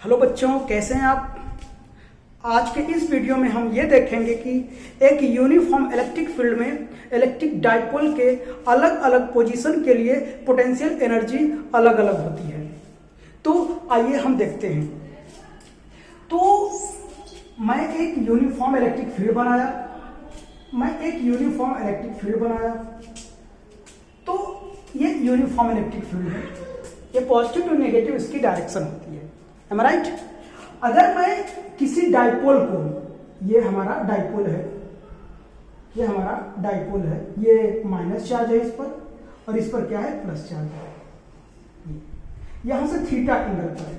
Hello बच्चों, कैसे हैं आप। आज के इस वीडियो में हम ये देखेंगे कि एक यूनिफॉर्म इलेक्ट्रिक फील्ड में इलेक्ट्रिक डाइपोल के अलग अलग पोजीशन के लिए पोटेंशियल एनर्जी अलग अलग होती है। तो आइए हम देखते हैं। तो मैं एक यूनिफॉर्म इलेक्ट्रिक फील्ड बनाया, तो ये यूनिफॉर्म इलेक्ट्रिक फील्ड है। ये पॉजिटिव टू नेगेटिव इसकी डायरेक्शन होती है। Am I right? अगर मैं किसी डाइपोल को, ये हमारा डाइपोल है, ये माइनस चार्ज है इस पर, और इस पर क्या है, प्लस चार्ज है। यहां से थीटा एंगल पर है,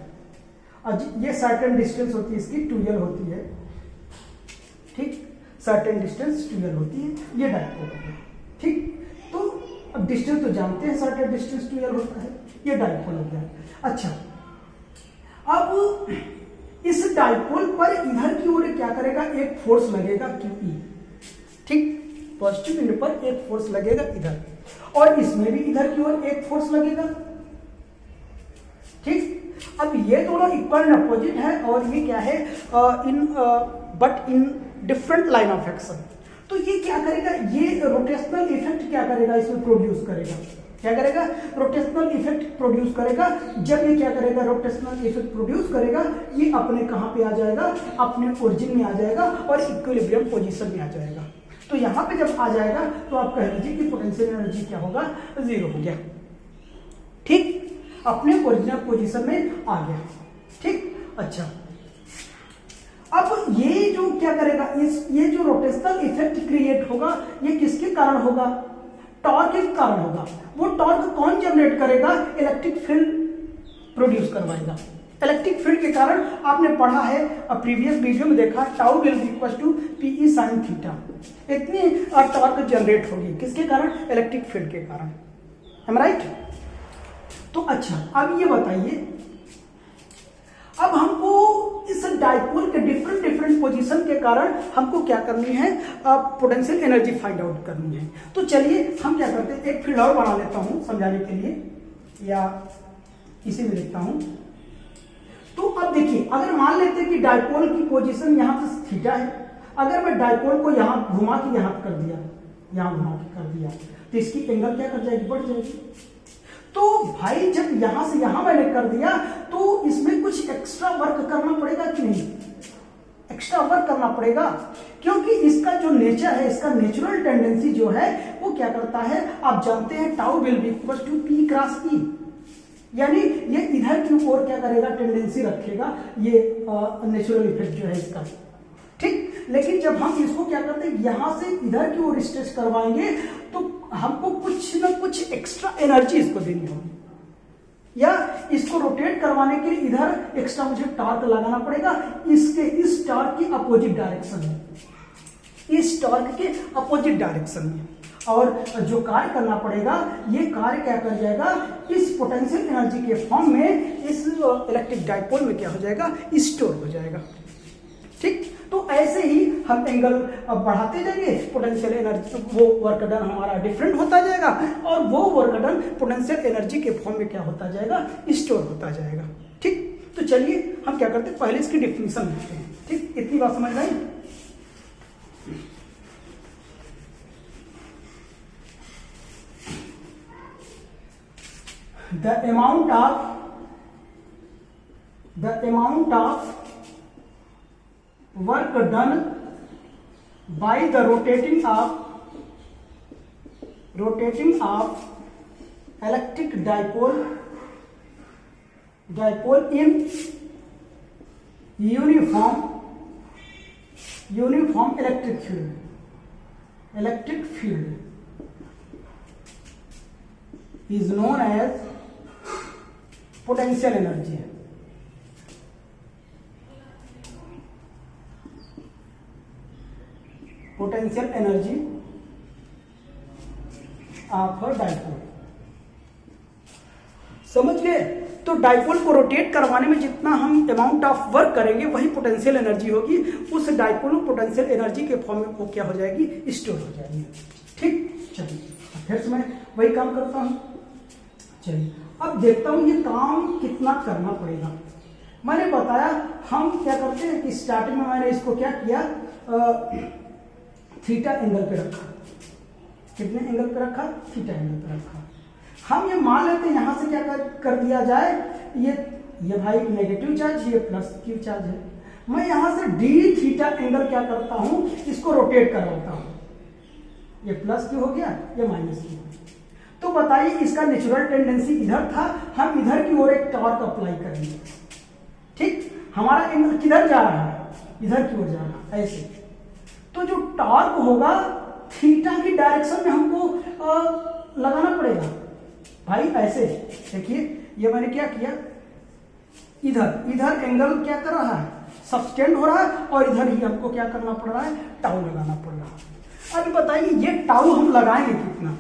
और ये सर्टेन डिस्टेंस होती है इसकी, 2l होती है। ठीक, सर्टेन डिस्टेंस 2l होती है। ये डाइपोल है। ठीक, तो अब डिस्टेंस तो जानते हैं, सर्टेन डिस्टेंस 2l होता है। ये डाइपोल हो गया। अच्छा, अब इस डाइपोल पर इधर की ओर क्या करेगा, एक फोर्स लगेगा QE। ठीक, पॉजिटिव एंड पर एक फोर्स लगेगा इधर, और इसमें भी इधर की ओर एक फोर्स लगेगा। ठीक, अब ये दोनों इक्वल एंड अपोजिट है, और ये क्या है, but in different line of action. तो ये क्या करेगा, ये रोटेशनल इफेक्ट क्या करेगा, इसमें प्रोड्यूस करेगा। क्या करेगा, रोटेशनल इफेक्ट प्रोड्यूस करेगा। जब ये क्या करेगा, रोटेशनल इफेक्ट प्रोड्यूस करेगा, ये अपने कहां पे आ जाएगा, अपने ओरिजिन में आ जाएगा और इक्विलिब्रियम पोजीशन में आ जाएगा। तो यहां पे जब आ जाएगा तो आप कह लीजिए कि पोटेंशियल एनर्जी क्या होगा, 0 हो गया। ठीक, अपने ओरिजिनल पोजीशन में आ गया। ठीक, अच्छा, अब ये जो क्या करेगा, ये जो रोटेशनल इफेक्ट क्रिएट होगा, ये किसके कारण होगा, टॉर्क के कारण होगा। वो टॉर्क कौन जनरेट करेगा, इलेक्ट्रिक फील्ड प्रोड्यूस करवाएगा। इलेक्ट्रिक फील्ड के कारण आपने पढ़ा है, प्रीवियस वीडियो में देखा, tau will be equal to PE sin theta. इतनी टॉर्क जनरेट होगी किसके कारण, इलेक्ट्रिक फील्ड के कारण। Am right. तो अच्छा, अब ये बताइए, अब हमको इस डाइपोल के डिफरेंट पोजीशन के कारण हमको क्या करनी है, पोटेंशियल एनर्जी फाइंड आउट करनी है। तो चलिए हम क्या करते हैं, एक फील्ड और बना लेता हूं समझाने के लिए, या इसी में लिखता हूं। तो अब देखिए, अगर मान लेते हैं कि डाइपोल की पोजीशन यहां से थीटा है, अगर मैं डाइपोल को यहां घुमा के यहां कर दिया, यहां घुमा के कर दिया, तो इसकी एंगल क्या कर जाएगी, बढ़ जाएगी। तो भाई जब यहां से यहां मैंने कर दिया, तो इसमें कुछ एक्स्ट्रा वर्क करना पड़ेगा कि नहीं, एक्स्ट्रा वर्क करना पड़ेगा, क्योंकि इसका जो नेचर है, इसका नेचुरल टेंडेंसी जो है वो क्या करता है, आप जानते हैं, tau will be equal to P cross E, यानी ये इधर की ओर क्या करेगा, टेंडेंसी रखेगा, ये नेचुरल इफेक्ट जो है इसका। ठीक, लेकिन जब हम इसको क्या करते हैं, यहां से इधर की ओर स्ट्रेच करवाएंगे, तो हमको कुछ ना कुछ एक्स्ट्रा एनर्जी इसको देनी होगी, या इसको रोटेट करवाने के लिए इधर एक्स्ट्रा मुझे टॉर्क लगाना पड़ेगा, इस टॉर्क की अपोजिट डायरेक्शन में, इस टॉर्क के अपोजिट डायरेक्शन में। और जो कार्य करना पड़ेगा, ये कार्य क्या कर जाएगा, इस पोटेंशियल एनर्जी के फॉर्म में इस इलेक्ट्रिक डाइपोल में क्या हो जाएगा, स्टोर हो जाएगा। ठीक, तो ऐसे ही हम एंगल बढ़ाते जाएंगे, पोटेंशियल एनर्जी, वो वर्क डन हमारा डिफरेंट होता जाएगा, और वो वर्क डन पोटेंशियल एनर्जी के फॉर्म में क्या होता जाएगा, स्टोर होता जाएगा। ठीक, तो चलिए हम क्या करते हैं, पहले इसकी डिफिनेशन लिखते हैं। ठीक, इतनी बात समझ गई। The amount of work done by the rotating of electric dipole in uniform electric field is known as potential energy है। पोटेंशियल एनर्जी ऑफ डाइपोल, समझ गए। तो डाइपोल को रोटेट करवाने में जितना हम अमाउंट ऑफ वर्क करेंगे, वही पोटेंशियल एनर्जी होगी। उस डाइपोल में पोटेंशियल एनर्जी के फॉर्म में वो क्या हो जाएगी, स्टोर हो जाएगी। ठीक, चलिए फिर से मैं वही काम करता हूं। चलिए अब देखता हूं ये काम कितना करना पड़ेगा। मैंने बताया हम क्या करते हैं कि स्टार्टिंग में मैंने इसको क्या किया, थीटा एंगल पे रखा। कितने एंगल पे रखा? थीटा एंगल पे रखा। हम ये मान लेते हैं यहां से क्या कर दिया जाए, ये भाई नेगेटिव चार्ज, ये प्लस क्यू चार्ज है। मैं यहां से डी थीटा एंगल क्या करता हूं, इसको रोटेट करवाता हूं। ये प्लस क्यू हो गया, ये माइनस क्यू। तो बताइए इसका नेचुरल टेंडेंसी इधर था, हम इधर की ओर एक टॉर्क अप्लाई करेंगे। ठीक, हमारा एंगल किधर जा रहा है? इधर की ओर जा रहा है, ऐसे। तो जो टॉर्क होगा थीटा की डायरेक्शन में हमको लगाना पड़ेगा भाई, ऐसे। देखिए ये मैंने क्या किया, इधर एंगल क्या कर रहा है, सबटेंड हो रहा है, और इधर ही हमको क्या करना पड़ रहा है, टाउ लगाना पड़ रहा है। अब बताइए ये टाउ हम लगाएंगे कितना?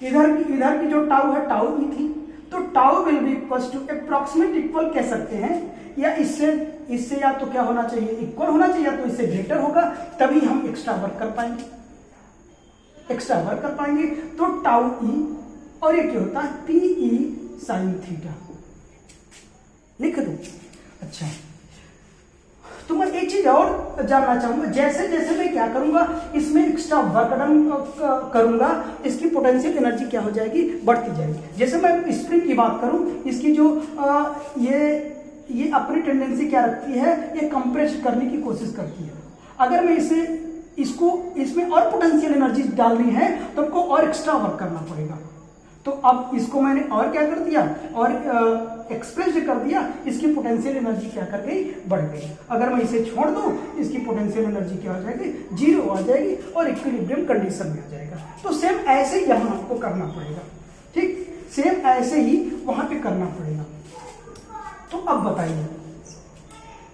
इधर की जो टाउ है, टाउ ई थी, तो tau will be equal to approximate equal कह सकते हैं, या इससे या तो क्या होना चाहिए, इक्वल होना चाहिए, या तो इससे ग्रेटर होगा, तभी हम एक्स्ट्रा वर्क कर पाएंगे। तो टाउ ई, और ये क्या होता है, पी ई साइन थीटा। लिख दो। अच्छा, तो मैं एक चीज और जानना चाहूंगा, जैसे जैसे मैं क्या करूंगा, इसमें एक्स्ट्रा वर्क डन करूंगा, इसकी पोटेंशियल एनर्जी क्या हो जाएगी, बढ़ती जाएगी। जैसे मैं स्प्रिंग की बात करूं, इसकी जो ये अपनी टेंडेंसी क्या रखती है, ये कंप्रेस करने की कोशिश करती है। अगर मैं इसमें और पोटेंशियल एनर्जी डालनी है तो आपको और एक्स्ट्रा वर्क करना पड़ेगा। तो अब इसको मैंने और क्या कर दिया, और एक्सप्रेस कर दिया, इसकी पोटेंशियल एनर्जी क्या कर गई, बढ़ गई। अगर मैं इसे छोड़ दूं, इसकी पोटेंशियल एनर्जी क्या हो जाएगी, जीरो आ जाएगी, और इक्विलिब्रियम कंडीशन में आ जाएगा। तो सेम ऐसे ही यहां आपको करना पड़ेगा। ठीक, सेम ऐसे ही वहां पे करना पड़ेगा। तो अब बताइए,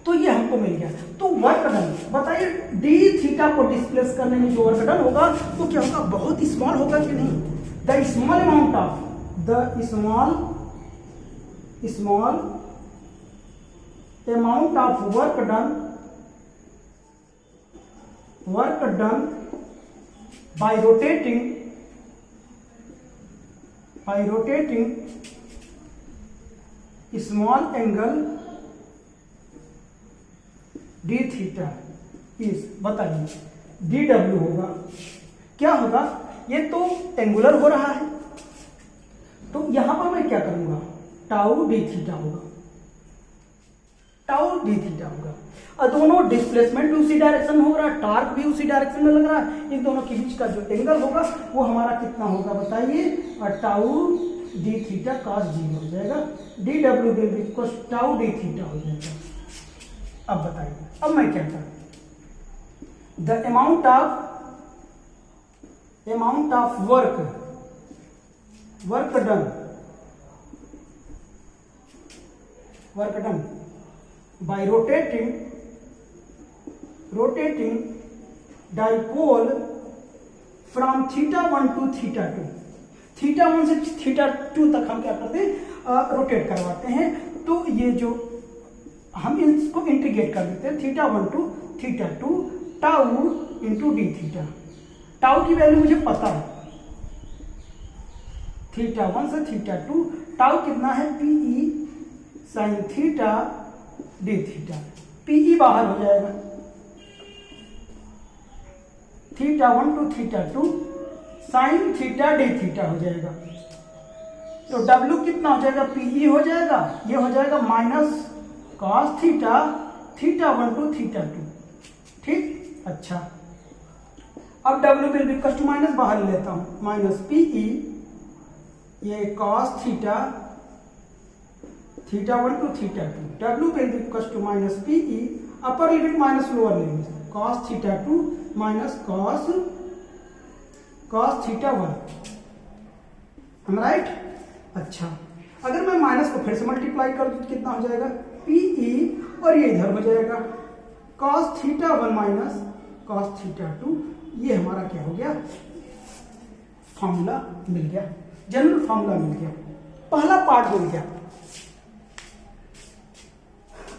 तो ये हमको मिल गया। तो वर्क डन बताइए, डी थीटा को डिस्प्लेस करने में जो वर्क डन होगा तो क्या होगा, बहुत स्मॉल होगा कि नहीं? The small amount of work done by rotating small angle d theta is, बताइए dw होगा, क्या होगा, ये तो एंगुलर हो रहा है, तो यहां पर मैं क्या करूंगा, टाउ डी थीटा होगा, और दोनों डिस्प्लेसमेंट भी उसी डायरेक्शन में हो रहा है, टॉर्क भी उसी डायरेक्शन में लग रहा है। इन दोनों के बीच का जो एंगल होगा वो हमारा कितना होगा बताइए, और tau D theta cos zero हो जाएगा, D W will be equal tau D theta हो जाएगा। अब बताइए, अब मैं क्या करूं, the amount of work done by rotating dipole from theta 1 to theta 2, theta 1 से थीटा 2 तक हम क्या करते हैं, रोटेट करवाते हैं। तो ये जो हम इसको इंटीग्रेट कर देते हैं, theta 1 to theta 2 tau into d theta. Tau की वैल्यू मुझे पता है, थीटा 1 से थीटा 2, टाउ कितना है, PE sine theta d theta, PE बाहर हो जाएगा, theta 1 to theta 2 sine theta d theta हो जाएगा। तो W कितना हो जाएगा, पीई हो जाएगा, ये हो जाएगा minus cos theta 1 to theta 2। ठीक, अच्छा, अब W will be equal to minus बाहर लेता हूं, माइनस पीई, ये cos theta 1 to theta 2, W will be equal to minus PE, upper limit minus lower limit, cos theta 2 minus cos theta 1, हम right. अच्छा, अगर मैं माइनस को फिर से मल्टीप्लाई कर दूं तो कितना हो जाएगा, पीई, और ये इधर हो जाएगा cos theta 1 minus cos theta 2, ये हमारा क्या हो गया, फॉर्मूला मिल गया, जनरल फॉर्मूला मिल गया, पहला पार्ट मिल गया।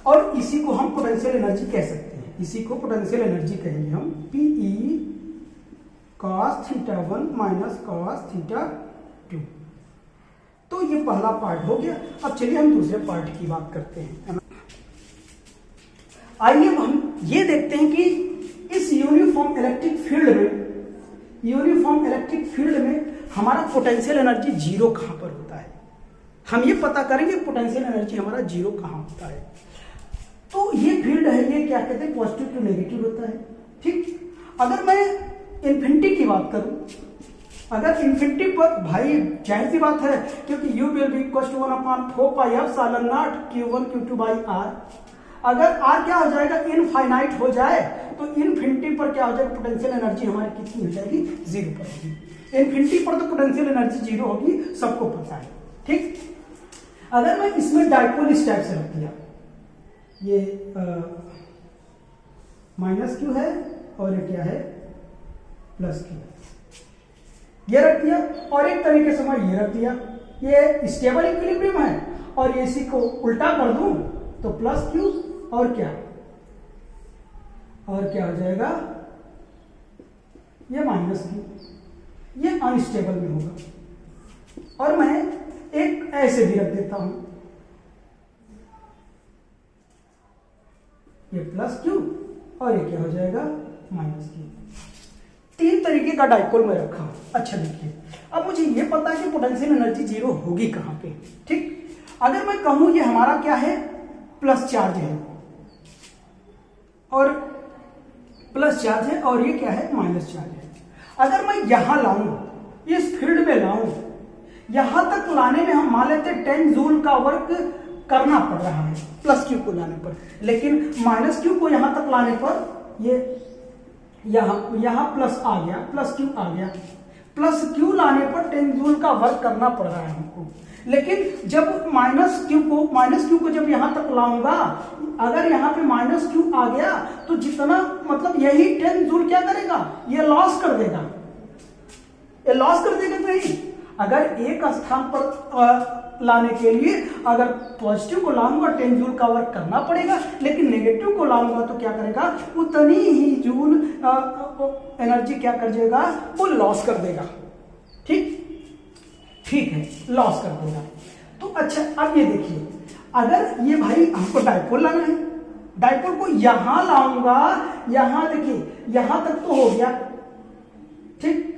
और इसी को हम पोटेंशियल एनर्जी कह सकते हैं, इसी को पोटेंशियल एनर्जी कहेंगे हम, PE cos theta 1 minus cos theta 2। तो ये पहला पार्ट हो गया। अब चलिए हम दूसरे पार्ट की बात करते हैं। आइए हम ये देखते हैं कि इस यूनिफॉर्म इलेक्ट्रिक फील्ड में हमारा पोटेंशियल एनर्जी जीरो कहां पर होता है। हम ये पता करेंगे पोटेंशियल एनर्जी हमारा जीरो कहां होता है। तो ये फील्ड है, ये क्या कहते हैं, पॉजिटिव टू नेगेटिव होता है। ठीक, अगर मैं इन्फिनिटी की बात करूं, अगर इन्फिनिटी पर, भाई जाहिर सी बात है, क्योंकि u will be equal to 1/4πε0 q1 q2 by r। अगर r क्या हो जाएगा, इनफाइनाइट हो जाए, तो इन्फिनिटी पर क्या हो जाएगा, पोटेंशियल एनर्जी हमारी कितनी हो जाएगी, जीरो पर होगी। इन्फिनिटी पर तो पोटेंशियल एनर्जी जीरो होगी, सबको पता है। ठीक, अगर मैं इसमें डाइपोल इस टाइप से रख दिया, ये माइनस क्यू है और ये क्या है, प्लस क्यू, ये रख दिया, और एक तरीके से मैं ये रख दिया, ये स्टेबल इक्विलिब्रियम है, और ये इसी को उल्टा कर दूं तो प्लस क्यू और क्या हो जाएगा, ये माइनस क्यू, ये अनस्टेबल में होगा। और मैं एक ऐसे भी रख देता हूं, ये प्लस क्यू और ये क्या हो जाएगा, माइनस क्यू। तीन तरीके का डाइपोल में रखा हूं। अच्छा देखिए, अब मुझे ये पता है कि पोटेंशियल एनर्जी जीरो होगी कहां पे। ठीक, अगर मैं कहूं ये हमारा क्या है, प्लस चार्ज है, और प्लस चार्ज है, और ये क्या है, माइनस चार्ज है। अगर मैं यहां लाऊं, इस फील्ड में लाऊं, यहां तक लाने में हम मान लेते 10 जूल का वर्क करना पड़ रहा है प्लस क्यू को लाने पर, लेकिन माइनस क्यू को यहां तक लाने पर ये यहां प्लस आ गया, प्लस क्यू आ गया, प्लस क्यू लाने पर 10 जूल का वर्क करना पड़ रहा है हमको। लेकिन जब माइनस क्यू को जब यहां तक लाऊंगा, अगर यहां पे माइनस क्यू आ गया तो जितना, मतलब यही 10 जूल क्या करेगा, ये लॉस कर देगा, ये लॉस कर देगा। नहीं, अगर एक स्थान पर लाने के लिए अगर पॉजिटिव को लाऊंगा 10 जूल का वर्क करना पड़ेगा, लेकिन नेगेटिव को लाऊंगा तो क्या करेगा, उतनी ही जूल एनर्जी क्या कर देगा, वो लॉस कर देगा। ठीक है, लॉस कर देगा। तो अच्छा, अब ये देखिए, अगर ये भाई हमको डाइपोल लाना है, डाइपोल को यहां लाऊंगा, यहां देखिए, यहां तक तो हो गया। ठीक,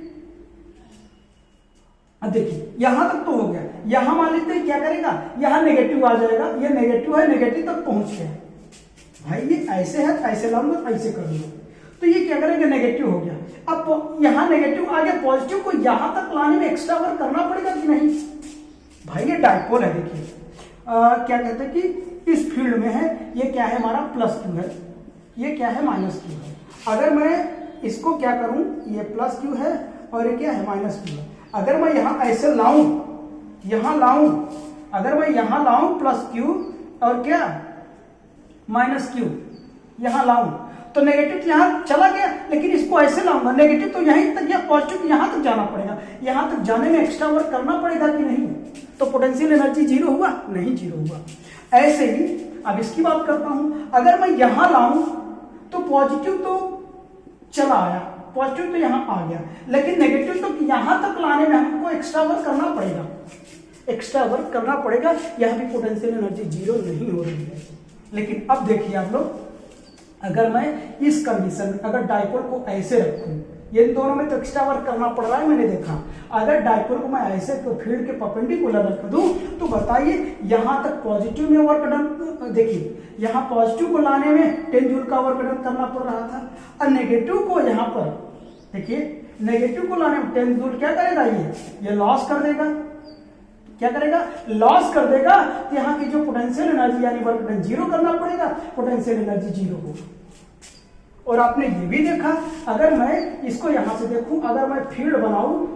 अब देखिए यहां तक तो हो गया, यहां मान लेते हैं क्या करेगा, यहां नेगेटिव आ जाएगा, ये नेगेटिव है, नेगेटिव तक पहुंच गया। भाई ये ऐसे है, ऐसे लाऊंगा, ऐसे कर लूंगा, तो ये क्या करेगा, नेगेटिव हो गया। अब यहां नेगेटिव आ गया, पॉजिटिव को यहां तक लाने में एक्स्ट्रा वर्क करना पड़ेगा कि नहीं। भाई ये डाइपोल है, देखिए क्या कहते हैं कि इस फील्ड में है, ये क्या है हमारा, प्लस क्यू है, ये क्या है, माइनस क्यू है। अगर मैं इसको क्या करूं, ये प्लस क्यू है और ये क्या है, माइनस क्यू है। अगर मैं यहां ऐसे लाऊं, अगर मैं यहां लाऊं प्लस क्यू और क्या, माइनस क्यू, यहां लाऊं तो नेगेटिव तो यहां चला गया, लेकिन इसको ऐसे लाऊंगा, नेगेटिव तो यहीं तक या पॉजिटिव यहां तक जाना पड़ेगा, यहां तक जाने में एक्स्ट्रा वर्क करना पड़ेगा कि नहीं, तो पोटेंशियल एनर्जी जीरो हुआ, नहीं जीरो हुआ। ऐसे ही अब इसकी बात करता हूं, अगर मैं यहां लाऊं तो पॉजिटिव तो चला आया, पॉजिटिव तो यहां आ गया, लेकिन नेगेटिव तो यहां तक लाने में हमको एक्स्ट्रा वर्क करना पड़ेगा, यहां भी पोटेंशियल एनर्जी जीरो नहीं हो रही है। लेकिन अब देखिए आप लोग, अगर मैं इस कंडीशन में अगर डाइपोल को ऐसे रखूं, ये दोनों में तो एक्स्ट्रा वर्क करना पड़ रहा है, मैंने देखा। अगर डाइपोल को मैं ऐसे तो फील्ड के परपेंडिकुलर रख दूं तो बताइए यहां तक पॉजिटिव में वर्क डन, देखिए यहां पॉजिटिव को लाने में 10 जूल का वर्क डन करना पड़ रहा था, और नेगेटिव को यहां पर देखिए, नेगेटिव को लाने में 10 जूल क्या करेगा, ये लॉस कर देगा, क्या करेगा, लॉस कर देगा। तो यहां की जो पोटेंशियल एनर्जी यानी वर्क डन जीरो करना पड़ेगा, पोटेंशियल एनर्जी जीरो होगा। और आपने ये भी देखा, अगर मैं इसको यहां से देखूं, अगर मैं फील्ड बनाऊं,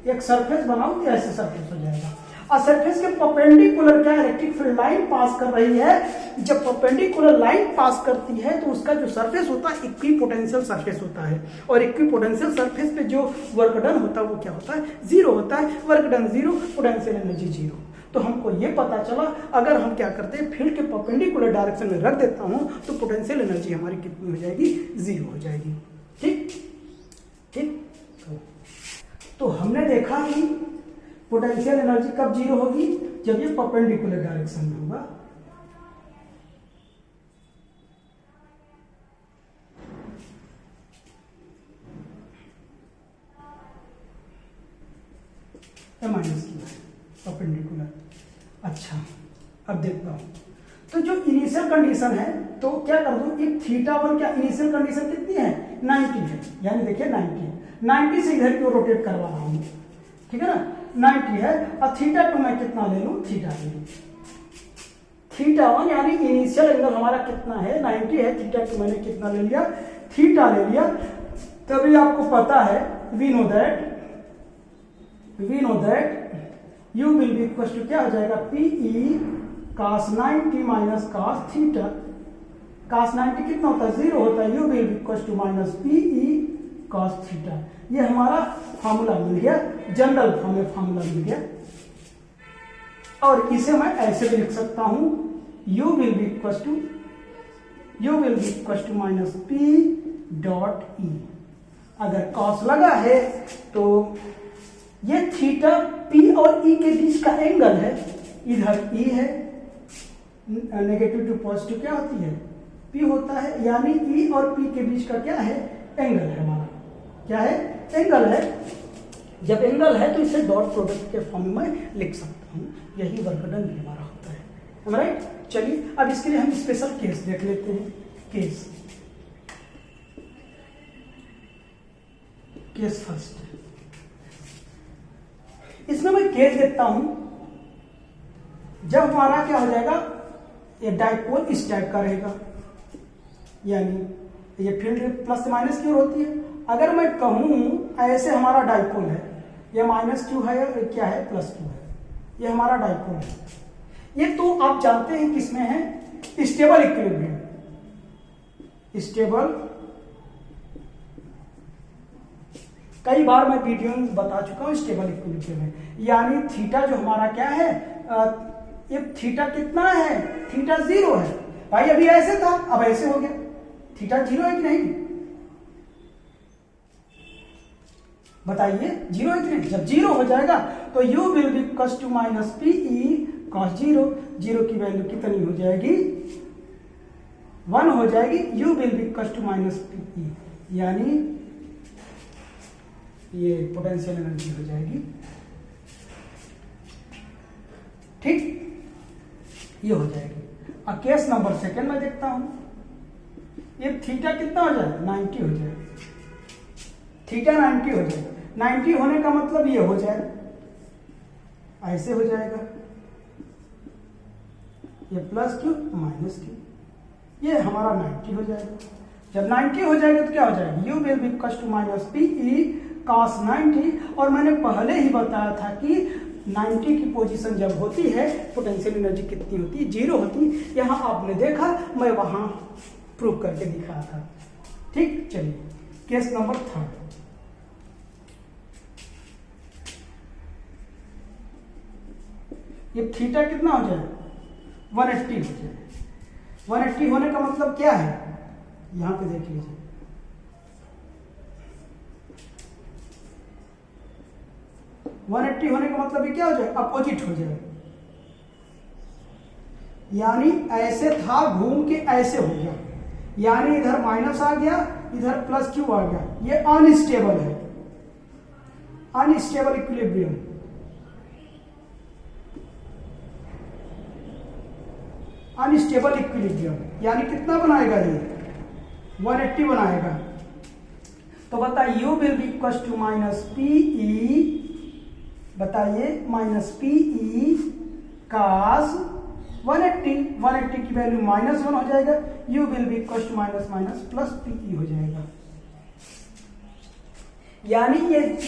एक सरफेस बनाऊं, तो ऐसे सरफेस हो जाएगा, और सरफेस के परपेंडिकुलर क्या इलेक्ट्रिक फील्ड लाइन पास कर रही है। जब परपेंडिकुलर लाइन पास करती है तो उसका जो सरफेस होता है इक्विपोटेंशियल सरफेस होता है, और इक्विपोटेंशियल सरफेस पे जो वर्क डन होता है वो क्या होता है, जीरो होता है। Work done zero, potential energy zero. तो हमको ये पता चला, अगर हम क्या करते हैं, फील्ड के परपेंडिकुलर डायरेक्शन में रख देता हूं तो पोटेंशियल एनर्जी हमारी कितनी हो जाएगी, जीरो हो जाएगी। ठीक, तो हमने देखा कि पोटेंशियल एनर्जी कब जीरो होगी, जब ये परपेंडिकुलर डायरेक्शन में होगा। अच्छा, अब देखता हूं। तो जो इनिशियल कंडीशन है तो क्या कर दूं, एक थीटा वन, क्या इनिशियल कंडीशन कितनी है 90 है, यानी देखिए 90 से इधर क्यों रोटेट करवा रहा हूं, ठीक है ना, 90 है। और थीटा टू मैं कितना ले लूं, थीटा ले लूं, थीटा वन यानी इनिशियल एंगल हमारा कितना है 90 है, थीटा टू मैंने कितना ले लिया, थीटा ले लिया। तभी आपको पता है we know that u will be equal to क्या हो जाएगा, PE cos 90 minus cos theta. cos 90 कितना होता है, 0 होता है, u will be equal to minus PE cos theta. ये हमारा फार्मूला मिल गया, जनरल फार्मूला मिल गया। और इसे मैं ऐसे भी लिख सकता हूं, u will be equal to minus P dot E। अगर cos लगा है तो ये थीटा P और E के बीच का एंगल है, इधर E है, नेगेटिव टू पॉजिटिव क्या होती है, P होता है, यानी E और P के बीच का क्या है, एंगल है हमारा, क्या है, एंगल है। जब एंगल है तो इसे डॉट प्रोडक्ट के फॉर्म में लिख सकता हूं, यही वर्क डन हमारा होता है, राइट। चलिए अब इसके लिए हम स्पेशल केस देख लेते हैं। केस फर्स्ट, इसमें मैं केस देखता हूं, जब हमारा क्या हो जाएगा, ये डाइपोल इस टाइप का रहेगा, यानी ये फील्ड प्लस से माइनस की ओर होती है। अगर मैं कहूं ऐसे हमारा डाइपोल है, ये माइनस क्यू है, क्या है, प्लस क्यू है, ये हमारा डाइपोल है। ये तो आप जानते हैं किसमें है, स्टेबल इक्विलिब्रियम, स्टेबल, कई बार मैं वीडियो में बता चुका हूं स्टेबल इक्विलिब्रियम में, यानी थीटा जो हमारा क्या है, ये थीटा कितना है, थीटा 0 है। भाई अभी ऐसे था, अब ऐसे हो गया, थीटा 0 है कि नहीं, बताइए 0 है कि नहीं। जब 0 हो जाएगा तो u will be equal to minus PE cos 0 की वैल्यू कितनी हो जाएगी, 1 हो जाएगी, u will be equal to minus PE, यानी ये पोटेंशियल एनर्जी हो जाएगी, ठीक, ये हो जाएगी। अब केस नंबर सेकंड में देखता हूं, ये थीटा कितना हो जाएगा, 90 हो जाएगा, थीटा 90 हो जाएगा। 90 होने का मतलब ये हो जाएगा, ऐसे हो जाएगा, ये प्लस क्यू माइनस क्यू, ये हमारा 90 हो जाएगा। जब 90 हो जाएगा तो क्या हो जाएगा, u will be equal to minus PE cos 90। और मैंने पहले ही बताया था कि 90 की पोजीशन जब होती है पोटेंशियल एनर्जी कितनी होती है, 0 होती है। यहां आपने देखा, मैं वहां प्रूव करके दिखाया था, ठीक। चलिए केस नंबर थर्ड, ये थीटा कितना हो जाए, 180 हो जाए। 180 होने का मतलब क्या है, यहां पे देख लीजिए, होने का मतलब ये क्या हो जाए, अपोजिट हो जाए, यानी ऐसे था घूम के ऐसे हो गया, यानी इधर माइनस आ गया, इधर प्लस क्यू आ गया, ये अनस्टेबल है, अनस्टेबल इक्विलिब्रियम। अनस्टेबल इक्विलिब्रियम यानी कितना बनाएगा, ये 180 बनाएगा। तो बताइए u will be equal to minus PE, बताइए माइनस PE cos 180 की वैल्यू -1 हो जाएगा, u will be equal to minus minus plus PE हो जाएगा। यानी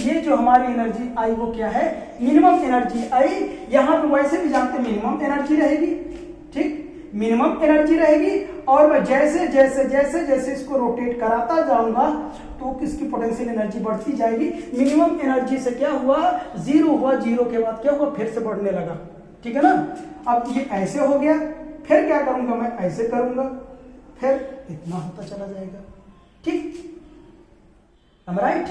ये जो हमारी एनर्जी आई वो क्या है, मिनिमम एनर्जी आई। यहां पे वैसे भी जानते मिनिमम एनर्जी रहेगी, ठीक, मिनिमम एनर्जी रहेगी। और मैं जैसे जैसे जैसे जैसे इसको रोटेट कराता जाऊंगा तो किसकी पोटेंशियल एनर्जी बढ़ती जाएगी। मिनिमम एनर्जी से क्या हुआ, 0 हुआ, 0 के बाद क्या हुआ, फिर से बढ़ने लगा, ठीक है ना। अब ये ऐसे हो गया, फिर क्या करूंगा, मैं ऐसे करूंगा, फिर इतना होता चला जाएगा, ठीक, am I right?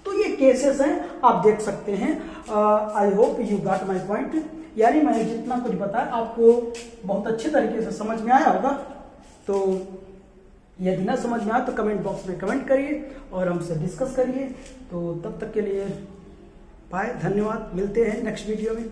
तो ये केसेस हैं, आप देख सकते हैं। I hope you got my point, यानी मैंने जितना कुछ बताया आपको बहुत अच्छे तरीके से समझ में आया होगा। तो यदि ना समझ में आया तो कमेंट बॉक्स में कमेंट करिए और हमसे डिस्कस करिए। तो तब तक के लिए बाय, धन्यवाद, मिलते हैं नेक्स्ट वीडियो में।